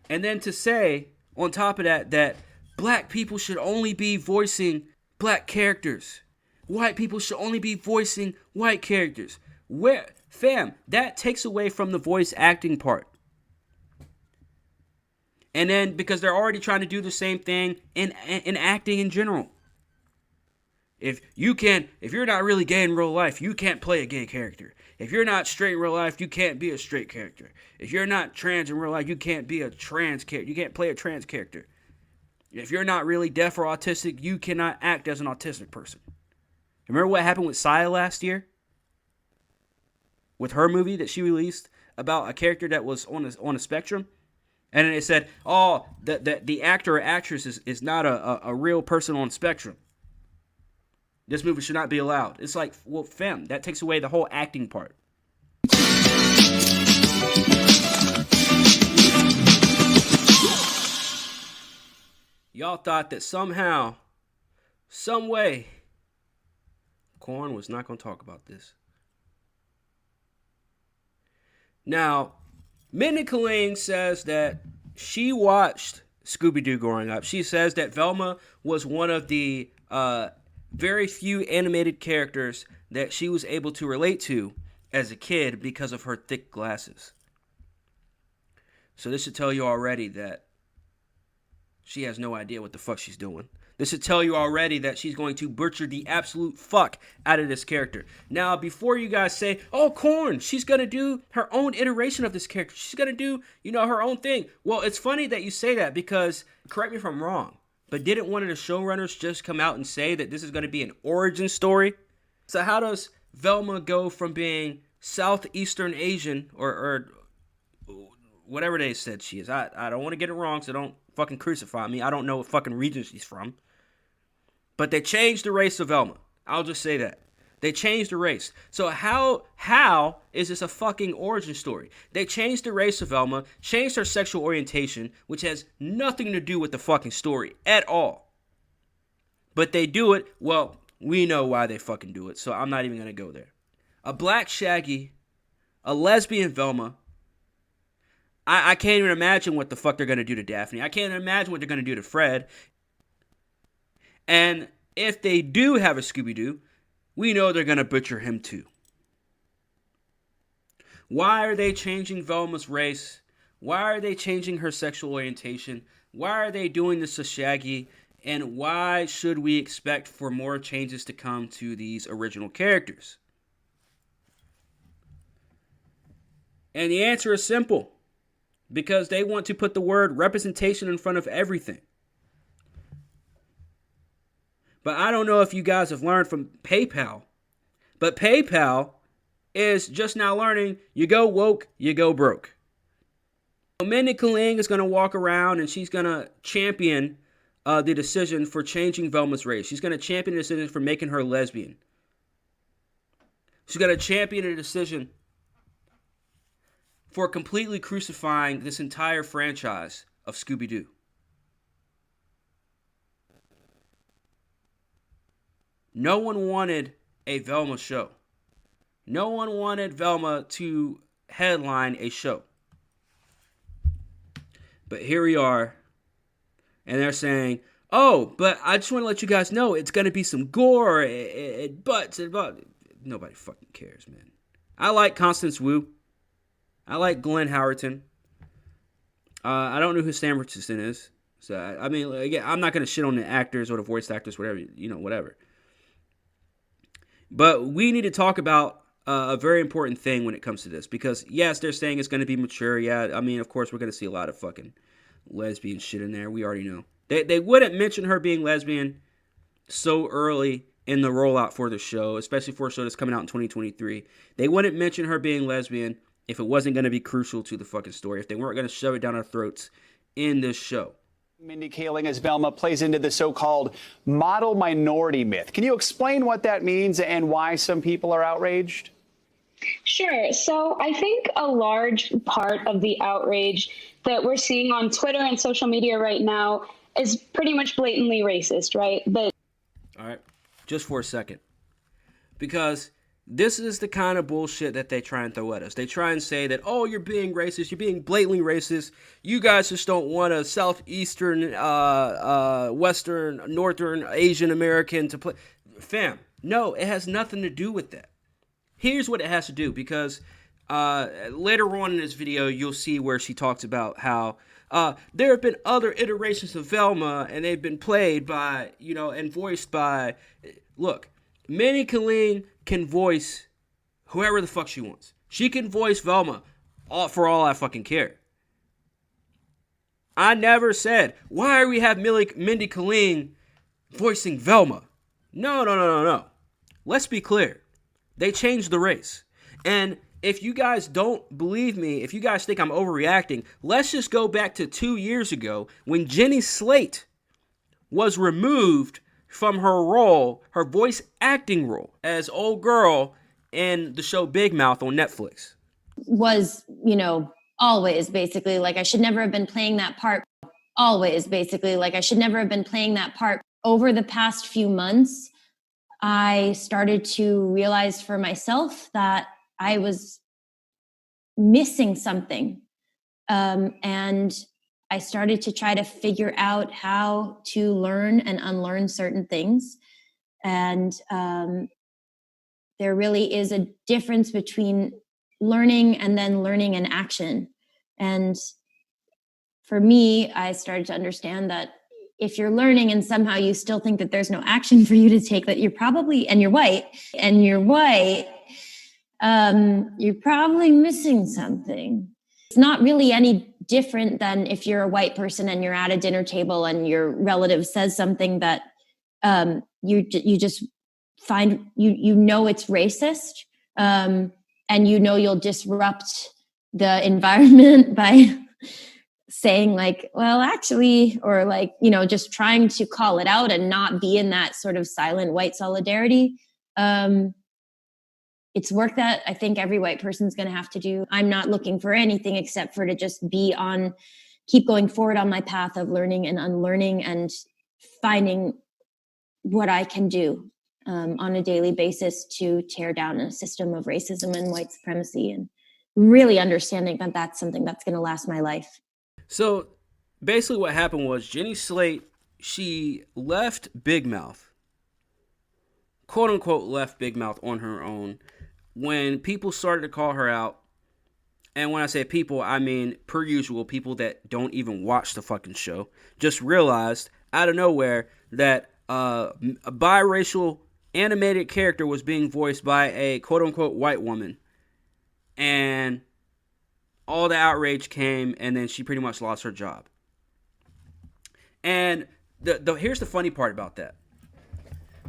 And then to say, on top of that, that black people should only be voicing black characters. White people should only be voicing white characters. Where, fam, that takes away from the voice acting part. And then, because they're already trying to do the same thing in acting in general. If you're not really gay in real life, you can't play a gay character. If you're not straight in real life, you can't be a straight character. If you're not trans in real life, you can't be a trans character. You can't play a trans character. If you're not really deaf or autistic, you cannot act as an autistic person. Remember what happened with Saya last year? With her movie that she released about a character that was on a spectrum? And then it said, oh, the actor or actress is not a real person on spectrum. This movie should not be allowed. It's like, well, fam, that takes away the whole acting part. Y'all thought that somehow, some way, Korn was not going to talk about this. Now, Mindy Kaling says that she watched Scooby-Doo growing up. She says that Velma was one of the very few animated characters that she was able to relate to as a kid because of her thick glasses. So this should tell you already that she has no idea what the fuck she's doing. This should tell you already that she's going to butcher the absolute fuck out of this character. Now, before you guys say, oh, Korn, she's going to do her own iteration of this character. She's going to do, her own thing. Well, it's funny that you say that because, correct me if I'm wrong, but didn't one of the showrunners just come out and say that this is going to be an origin story? So how does Velma go from being Southeastern Asian or whatever they said she is? I don't want to get it wrong, so don't fucking crucify me. I don't know what fucking region she's from. But they changed the race of Velma. I'll just say that. They changed the race. So how is this a fucking origin story? They changed the race of Velma, changed her sexual orientation, which has nothing to do with the fucking story at all. But they do it, well, we know why they fucking do it, so I'm not even going to go there. A black Shaggy, a lesbian Velma. I can't even imagine what the fuck they're going to do to Daphne. I can't imagine what they're going to do to Fred. And if they do have a Scooby-Doo, we know they're going to butcher him too. Why are they changing Velma's race? Why are they changing her sexual orientation? Why are they doing this to Shaggy? And why should we expect for more changes to come to these original characters? And the answer is simple. Because they want to put the word representation in front of everything. But I don't know if you guys have learned from PayPal. But PayPal is just now learning, you go woke, you go broke. So Mindy Kaling is going to walk around and she's going to champion the decision for changing Velma's race. She's going to champion the decision for making her lesbian. She's going to champion a decision for completely crucifying this entire franchise of Scooby-Doo. No one wanted a Velma show. No one wanted Velma to headline a show. But here we are, and they're saying, oh, but I just want to let you guys know it's going to be some gore and butts and butts. Nobody fucking cares, man. I like Constance Wu. I like Glenn Howerton. I don't know who Sam Richardson is. So, I mean, again, I'm not going to shit on the actors or the voice actors, whatever, whatever. But we need to talk about a very important thing when it comes to this. Because, yes, they're saying it's going to be mature. Yeah, I mean, of course, we're going to see a lot of fucking lesbian shit in there. We already know. They wouldn't mention her being lesbian so early in the rollout for the show, especially for a show that's coming out in 2023. They wouldn't mention her being lesbian if it wasn't going to be crucial to the fucking story, if they weren't going to shove it down our throats in this show. Mindy Kaling as Velma plays into the so-called model minority myth. Can you explain what that means and why some people are outraged? Sure. So I think a large part of the outrage that we're seeing on Twitter and social media right now is pretty much blatantly racist, right? All right. Just for a second. Because This is the kind of bullshit that they try and throw at us. They try and say that, oh, you're being racist. You're being blatantly racist. You guys just don't want a Southeastern, Western, Northern Asian American to play. Fam, no, it has nothing to do with that. Here's what it has to do, because later on in this video, you'll see where she talks about how there have been other iterations of Velma, and they've been played by, and voiced by, look, Mindy Kaling can voice whoever the fuck she wants. She can voice Velma for all I fucking care. I never said, why are we have Mindy Kaling voicing Velma? No. Let's be clear. They changed the race. And if you guys don't believe me, if you guys think I'm overreacting, let's just go back to 2 years ago when Jenny Slate was removed from her role, her voice acting role, as old girl in the show Big Mouth on Netflix. Was, always basically like I should never have been playing that part. Always basically like I should never have been playing that part. Over the past few months, I started to realize for myself that I was missing something. And I started to try to figure out how to learn and unlearn certain things. And there really is a difference between learning and then learning in action. And for me, I started to understand that if you're learning and somehow you still think that there's no action for you to take, that you're probably, and you're white, you're probably missing something. It's not really any different than if you're a white person and you're at a dinner table and your relative says something that you just find, it's racist, and you'll disrupt the environment by saying like, well, actually, or like, just trying to call it out and not be in that sort of silent white solidarity. It's work that I think every white person's going to have to do. I'm not looking for anything except for to just keep going forward on my path of learning and unlearning and finding what I can do on a daily basis to tear down a system of racism and white supremacy, and really understanding that that's something that's going to last my life. So basically what happened was Jenny Slate, she left Big Mouth, quote unquote left Big Mouth on her own, when people started to call her out. And when I say people, I mean per usual, people that don't even watch the fucking show, just realized out of nowhere that a biracial animated character was being voiced by a quote unquote white woman. And all the outrage came, and then she pretty much lost her job. And here's the funny part about that.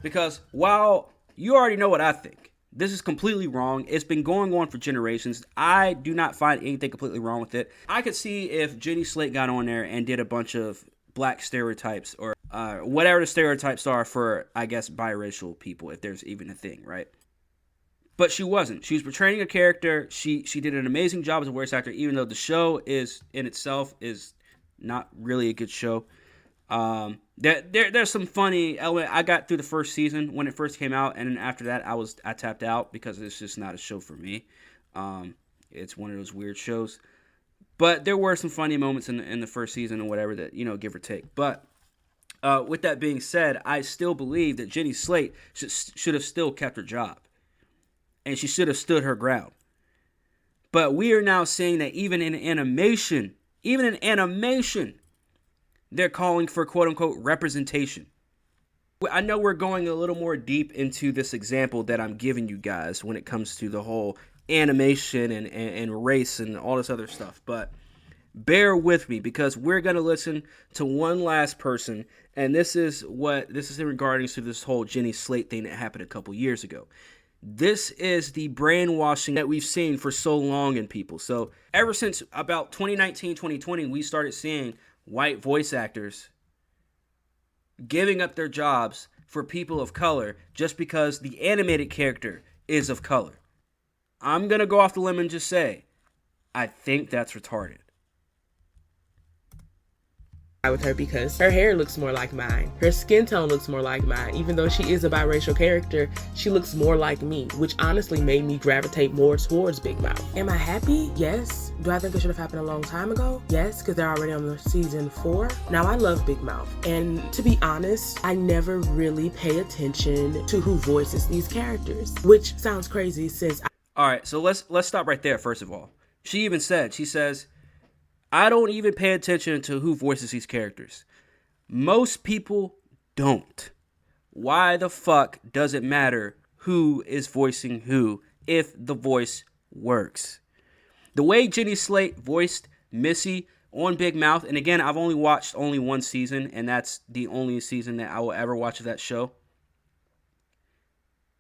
Because while you already know what I think, this is completely wrong. It's been going on for generations. I do not find anything completely wrong with it. I could see if Jenny Slate got on there and did a bunch of black stereotypes or whatever the stereotypes are for, I guess, biracial people, if there's even a thing, right? But she wasn't. She was portraying a character. She did an amazing job as a voice actor, even though the show is in itself is not really a good show. There's some funny element. I got through the first season when it first came out, and then after that I tapped out because it's just not a show for me. It's one of those weird shows. But there were some funny moments in the first season or whatever that, give or take. But with that being said, I still believe that Jenny Slate should have still kept her job. And she should have stood her ground. But we are now seeing that even in animation, they're calling for quote-unquote representation. I know we're going a little more deep into this example that I'm giving you guys when it comes to the whole animation and race and all this other stuff. But bear with me, because we're going to listen to one last person. And this is in regards to this whole Jenny Slate thing that happened a couple years ago. This is the brainwashing that we've seen for so long in people. So ever since about 2019, 2020, we started seeing white voice actors giving up their jobs for people of color just because the animated character is of color. I'm going to go off the limb and just say, I think that's retarded. with her because her hair looks more like mine. Her skin tone looks more like mine. Even though she is a biracial character, she looks more like me, which honestly made me gravitate more towards Big Mouth. Am I happy? Yes. Do I think it should have happened a long time ago? Yes, because they're already on the season 4. Now, I love Big Mouth. And to be honest, I never really pay attention to who voices these characters, which sounds crazy since All right, so let's stop right there, first of all. She says, I don't even pay attention to who voices these characters. Most people don't. Why the fuck does it matter who is voicing who if the voice works? The way Jenny Slate voiced Missy on Big Mouth, and again, I've only watched one season, and that's the only season that I will ever watch of that show.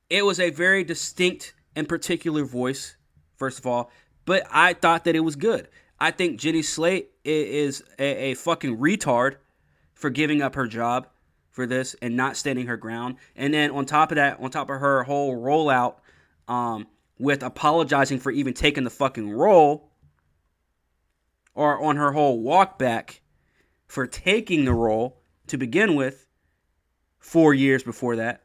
It was a very distinct and particular voice, first of all, but I thought that it was good. I think Jenny Slate is a fucking retard for giving up her job for this and not standing her ground. And then on top of that, on top of her whole rollout with apologizing for even taking the fucking role, or on her whole walk back for taking the role to begin with 4 years before that.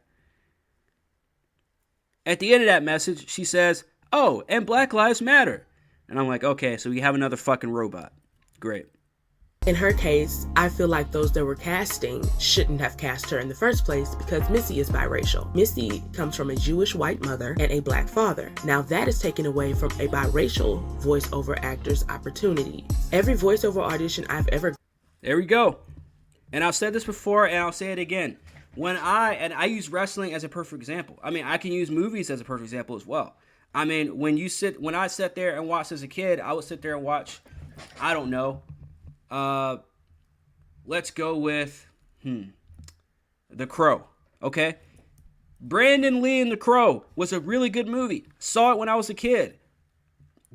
At the end of that message, she says, oh, and Black Lives Matter. And I'm like, okay, so we have another fucking robot. Great. in her case, I feel like those that were casting shouldn't have cast her in the first place because Missy is biracial. Missy comes from a Jewish white mother and a black father. Now that is taken away from a biracial voiceover actor's opportunity. Every voiceover audition I've ever... There we go. And I've said this before and I'll say it again. I use wrestling as a perfect example. I mean, I can use movies as a perfect example as well. I mean, when I sat there and watched as a kid, I would sit there and watch, I don't know, let's go with The Crow, okay? Brandon Lee and The Crow was a really good movie. Saw it when I was a kid.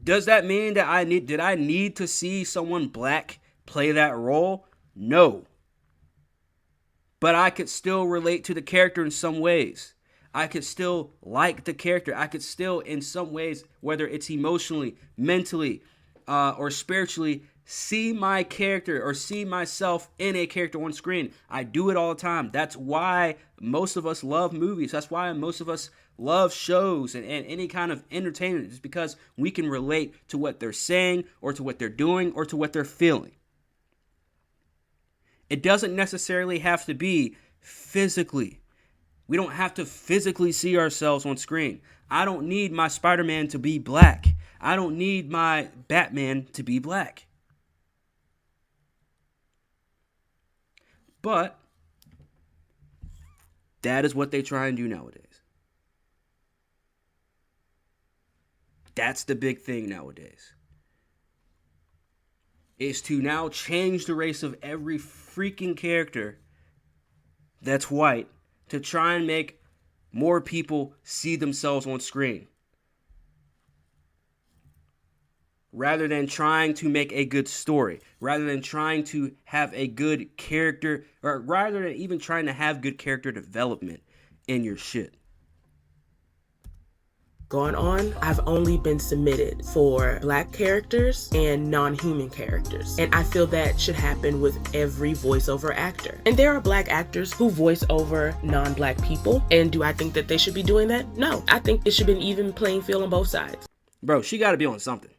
Does that mean that did I need to see someone black play that role? No. But I could still relate to the character in some ways. I could still like the character. I could still, in some ways, whether it's emotionally, mentally, or spiritually, see my character or see myself in a character on screen. I do it all the time. That's why most of us love movies. That's why most of us love shows and any kind of entertainment. It's because we can relate to what they're saying or to what they're doing or to what they're feeling. It doesn't necessarily have to be physically. We don't have to physically see ourselves on screen. I don't need my Spider-Man to be black. I don't need my Batman to be black. But that is what they try and do nowadays. That's the big thing nowadays. Is to now change the race of every freaking character that's white to try and make more people see themselves on screen. Rather than trying to make a good story, rather than trying to have a good character, or rather than even trying to have good character development in your shit. Going on, I've only been submitted for black characters and non-human characters. And I feel that should happen with every voiceover actor. And there are black actors who voice over non-black people. And do I think that they should be doing that? No. I think it should be an even playing field on both sides. Bro, she got to be on something.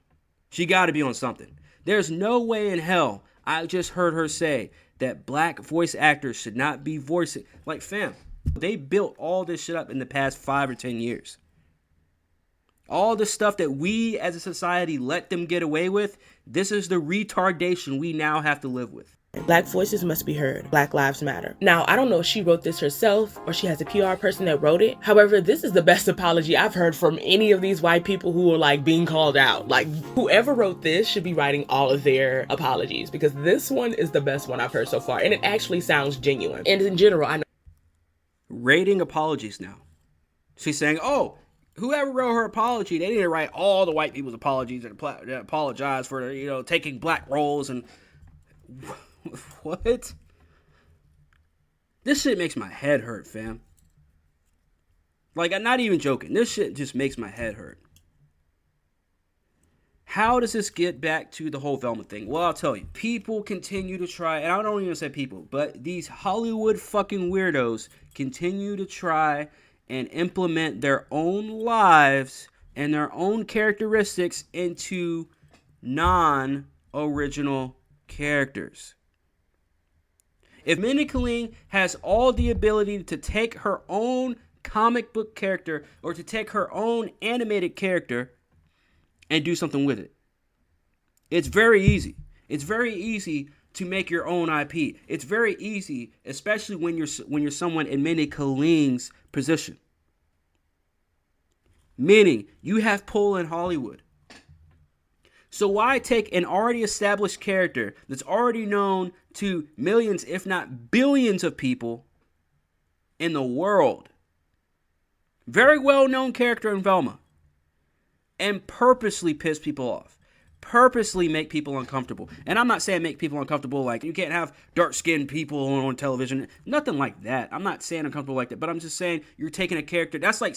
She got to be on something. There's no way in hell I just heard her say that black voice actors should not be voicing. Like, fam, they built all this shit up in the past 5 or 10 years. All the stuff that we as a society let them get away with, this is the retardation we now have to live with. Black voices must be heard. Black lives matter. Now, I don't know if she wrote this herself or she has a PR person that wrote it. However, this is the best apology I've heard from any of these white people who are like being called out. Like, whoever wrote this should be writing all of their apologies because this one is the best one I've heard so far. And it actually sounds genuine. And in general, I know. Rating apologies now. She's saying, oh, whoever wrote her apology, they need to write all the white people's apologies and apologize for, taking black roles and... What? This shit makes my head hurt, fam. Like, I'm not even joking. This shit just makes my head hurt. How does this get back to the whole Velma thing? Well, I'll tell you. People continue to try, and I don't even say people, but these Hollywood fucking weirdos continue to try and implement their own lives and their own characteristics into non-original characters. If Mindy Kaling has all the ability to take her own comic book character or to take her own animated character and do something with it, it's very easy. It's very easy to make your own IP. It's very easy, especially when you're someone in Mindy Kaling's position. Meaning, you have pull in Hollywood. So why take an already established character that's already known to millions, if not billions of people in the world, very well-known character in Velma, and purposely piss people off, purposely make people uncomfortable? And I'm not saying make people uncomfortable like you can't have dark-skinned people on television, nothing like that. I'm not saying uncomfortable like that, but I'm just saying you're taking a character. That's like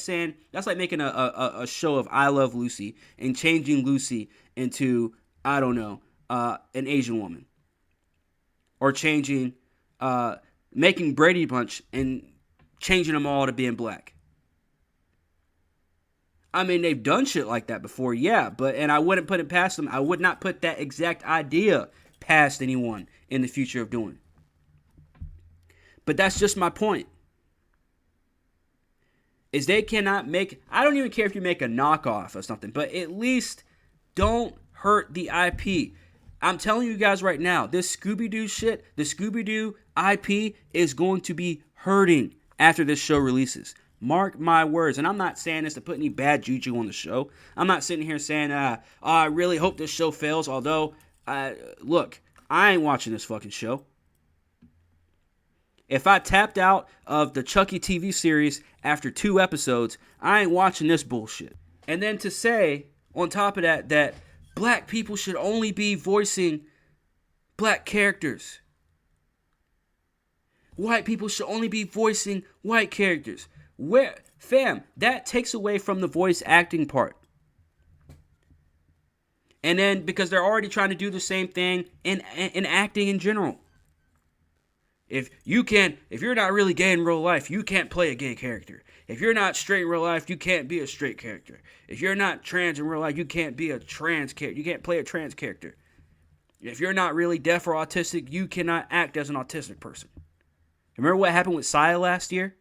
making a show of I Love Lucy and changing Lucy into, I don't know, an Asian woman, or making Brady Bunch and changing them all to being black. I mean, they've done shit like that before, yeah, and I wouldn't put it past them. I would not put that exact idea past anyone in the future of doing it. But that's just my point. Is they cannot make, I don't even care if you make a knockoff or something, but at least don't hurt the IP. I'm telling you guys right now, this Scooby-Doo shit, the Scooby-Doo IP is going to be hurting after this show releases. Mark my words. And I'm not saying this to put any bad juju on the show. I'm not sitting here saying, I really hope this show fails. Although, look, I ain't watching this fucking show. If I tapped out of the Chucky TV series after 2 episodes, I ain't watching this bullshit. And then to say, on top of that black people should only be voicing black characters. White people should only be voicing white characters. Fam, that takes away from the voice acting part. And then, because they're already trying to do the same thing in acting in general. If you're not really gay in real life, you can't play a gay character. If you're not straight in real life, you can't be a straight character. If you're not trans in real life, you can't be a trans character. You can't play a trans character. If you're not really deaf or autistic, you cannot act as an autistic person. Remember what happened with Saya last year?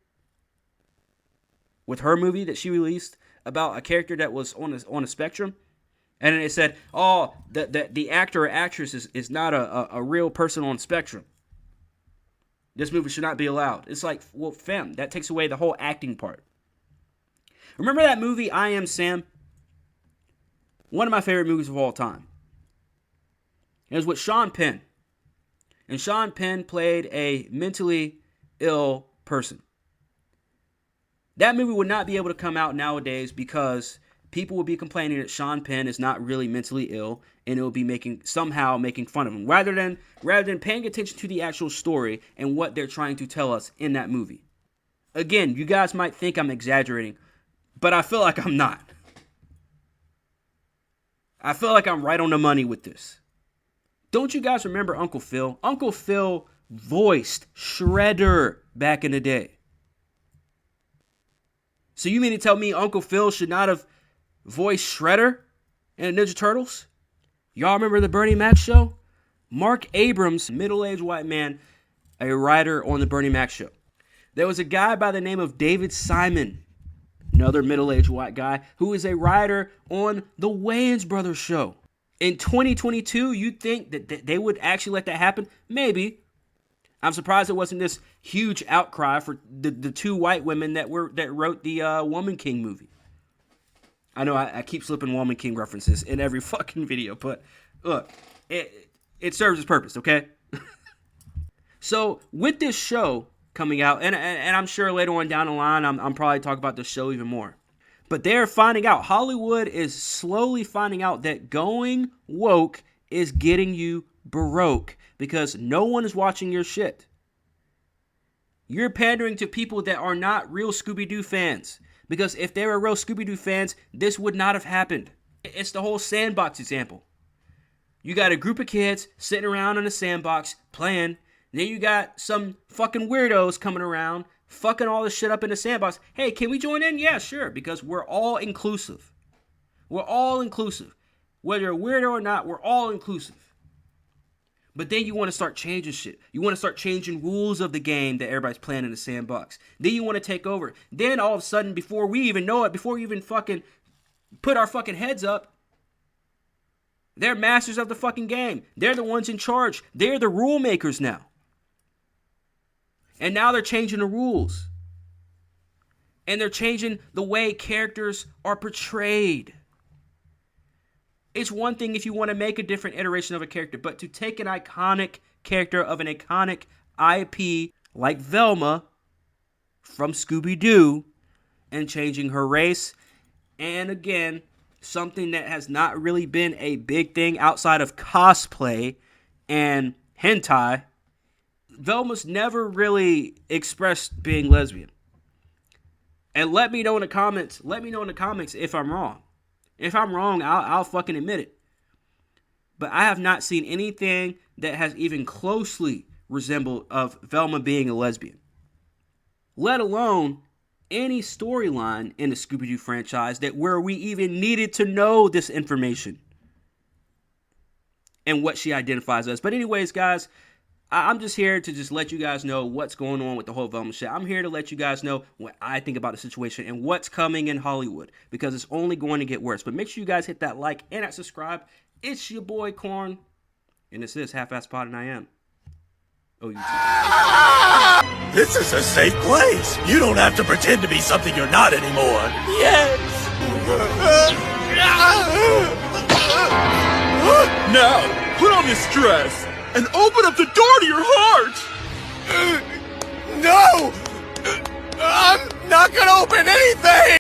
With her movie that she released about a character that was on a spectrum? And then it said, oh, the actor or actress is not a real person on the spectrum. This movie should not be allowed. It's like, well, fam, that takes away the whole acting part. Remember that movie, I Am Sam? One of my favorite movies of all time. It was with Sean Penn. And Sean Penn played a mentally ill person. That movie would not be able to come out nowadays because people will be complaining that Sean Penn is not really mentally ill, and it will be making fun of him, rather than paying attention to the actual story and what they're trying to tell us in that movie. Again, you guys might think I'm exaggerating, but I feel like I'm not. I feel like I'm right on the money with this. Don't you guys remember Uncle Phil? Uncle Phil voiced Shredder back in the day. So you mean to tell me Uncle Phil should not have voiced Shredder in Ninja Turtles? Y'all remember the Bernie Mac show? Mark Abrams, middle-aged white man, a writer on the Bernie Mac show. There was a guy by the name of David Simon, another middle-aged white guy, who is a writer on the Wayans Brothers show. In 2022, you'd think that they would actually let that happen? Maybe. I'm surprised it wasn't this huge outcry for the 2 white women that wrote the Woman King movie. I know I keep slipping Woman King references in every fucking video, but look, it serves its purpose, okay? So with this show coming out, and I'm sure later on down the line, I'm probably talking about this show even more. But they're finding out, Hollywood is slowly finding out that going woke is getting you baroque because no one is watching your shit. You're pandering to people that are not real Scooby-Doo fans. Because if they were real Scooby-Doo fans, this would not have happened. It's the whole sandbox example. You got a group of kids sitting around in a sandbox playing. Then you got some fucking weirdos coming around, fucking all this shit up in the sandbox. Hey, can we join in? Yeah, sure, because we're all inclusive. We're all inclusive. Whether you're a weirdo or not, we're all inclusive. But then you want to start changing shit. You want to start changing rules of the game that everybody's playing in the sandbox. Then you want to take over. Then all of a sudden, before we even know it, before we even fucking put our fucking heads up, they're masters of the fucking game. They're the ones in charge. They're the rule makers now. And now they're changing the rules. And they're changing the way characters are portrayed. It's one thing if you want to make a different iteration of a character, but to take an iconic character of an iconic IP like Velma from Scooby-Doo and changing her race, and again, something that has not really been a big thing outside of cosplay and hentai, Velma's never really expressed being lesbian. And let me know in the comments if I'm wrong. If I'm wrong, I'll fucking admit it. But I have not seen anything that has even closely resembled of Velma being a lesbian. Let alone any storyline in the Scooby-Doo franchise that where we even needed to know this information and what she identifies as. But anyways, guys, I'm just here to just let you guys know what's going on with the whole Velma shit. I'm here to let you guys know what I think about the situation and what's coming in Hollywood, because it's only going to get worse. But make sure you guys hit that like and that subscribe. It's your boy Corn, and this is Half-Ass Pod, and I am OUT. This is a safe place. You don't have to pretend to be something you're not anymore. Yes. Now, put on this dress and open up the door to your heart! No! I'm not gonna open anything!